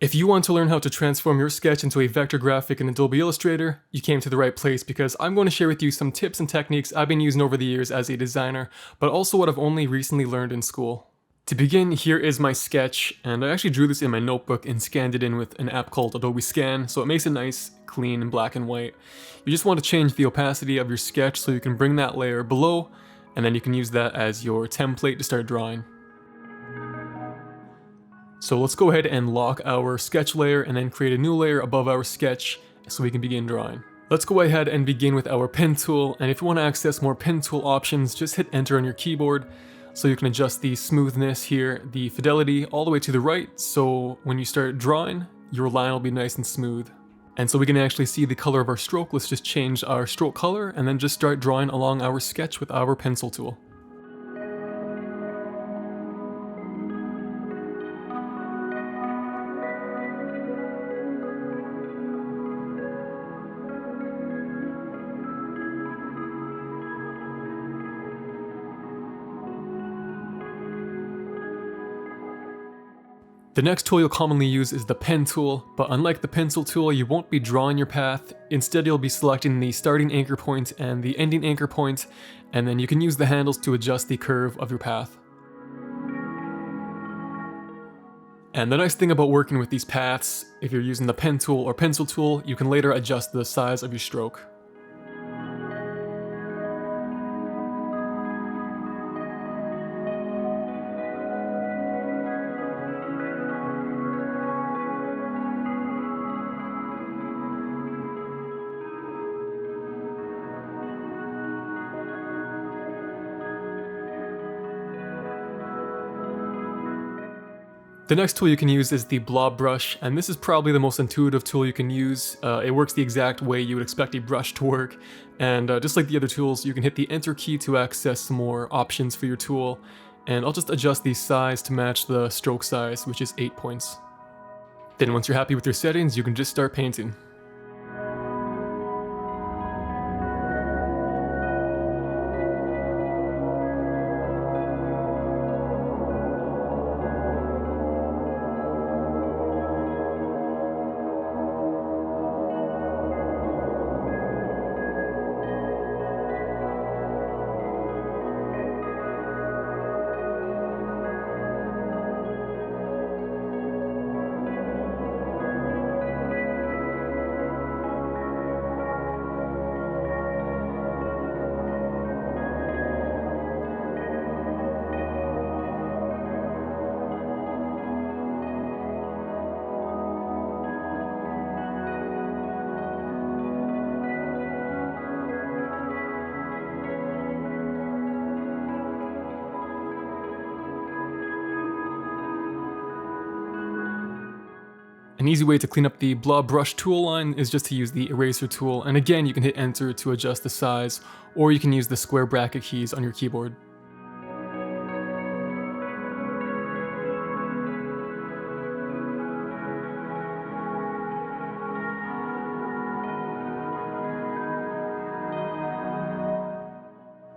If you want to learn how to transform your sketch into a vector graphic in Adobe Illustrator, you came to the right place because I'm going to share with you some tips and techniques I've been using over the years as a designer, but also what I've only recently learned in school. To begin, here is my sketch, and I actually drew this in my notebook and scanned it in with an app called Adobe Scan, so it makes it nice, clean, and black and white. You just want to change the opacity of your sketch so you can bring that layer below, and then you can use that as your template to start drawing. So let's go ahead and lock our sketch layer and then create a new layer above our sketch so we can begin drawing. Let's go ahead and begin with our pen tool, and if you want to access more pen tool options, just hit enter on your keyboard so you can adjust the smoothness here, the fidelity all the way to the right, so when you start drawing, your line will be nice and smooth. And so we can actually see the color of our stroke. Let's just change our stroke color and then just start drawing along our sketch with our pencil tool. The next tool you'll commonly use is the pen tool, but unlike the pencil tool, you won't be drawing your path. Instead, you'll be selecting the starting anchor point and the ending anchor point, and then you can use the handles to adjust the curve of your path. And the nice thing about working with these paths, if you're using the pen tool or pencil tool, you can later adjust the size of your stroke. The next tool you can use is the Blob Brush, and this is probably the most intuitive tool you can use. It works the exact way you would expect a brush to work, and just like the other tools, you can hit the Enter key to access some more options for your tool, and I'll just adjust the size to match the stroke size, which is 8 points. Then once you're happy with your settings, you can just start painting. An easy way to clean up the Blob Brush tool line is just to use the eraser tool, and again you can hit enter to adjust the size, or you can use the square bracket keys on your keyboard.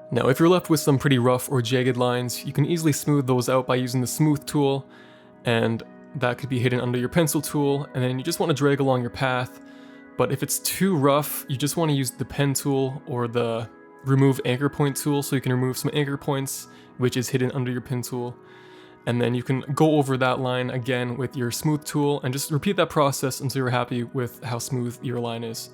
Now if you're left with some pretty rough or jagged lines, you can easily smooth those out by using the smooth tool, and that could be hidden under your pencil tool, and then you just want to drag along your path. But if it's too rough, you just want to use the pen tool or the remove anchor point tool, so you can remove some anchor points, which is hidden under your pen tool. And then you can go over that line again with your smooth tool and just repeat that process until you're happy with how smooth your line is.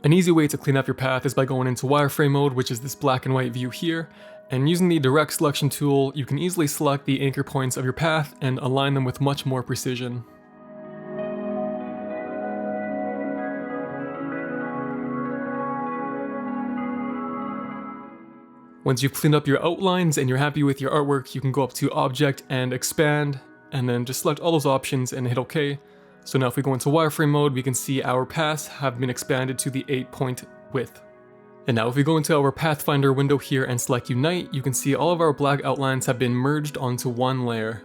An easy way to clean up your path is by going into Wireframe Mode, which is this black and white view here, and using the direct selection tool, you can easily select the anchor points of your path and align them with much more precision. Once you've cleaned up your outlines and you're happy with your artwork, you can go up to Object and Expand, and then just select all those options and hit OK. So now if we go into wireframe mode, we can see our paths have been expanded to the 8-point width. And now if we go into our Pathfinder window here and select Unite, you can see all of our black outlines have been merged onto one layer.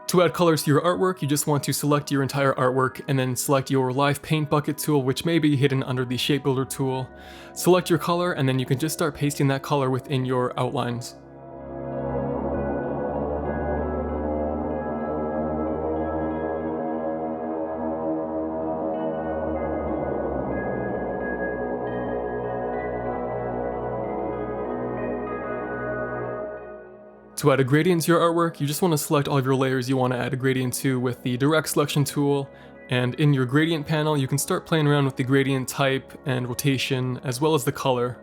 To add colors to your artwork, you just want to select your entire artwork and then select your Live Paint Bucket tool, which may be hidden under the Shape Builder tool. Select your color and then you can just start pasting that color within your outlines. To add a gradient to your artwork, you just want to select all of your layers you want to add a gradient to with the Direct Selection tool, and in your gradient panel you can start playing around with the gradient type and rotation, as well as the color.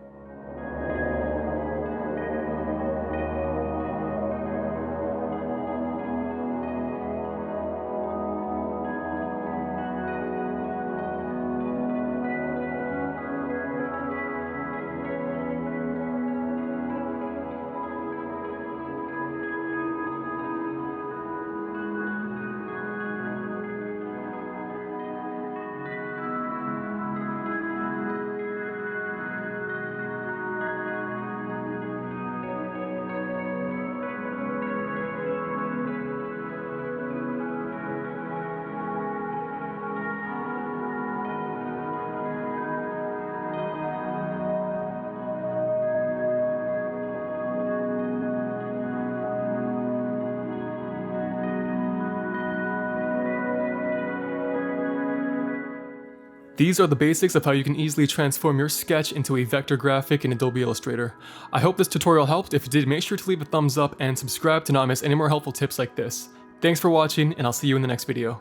These are the basics of how you can easily transform your sketch into a vector graphic in Adobe Illustrator. I hope this tutorial helped. If it did, make sure to leave a thumbs up and subscribe to not miss any more helpful tips like this. Thanks for watching, and I'll see you in the next video.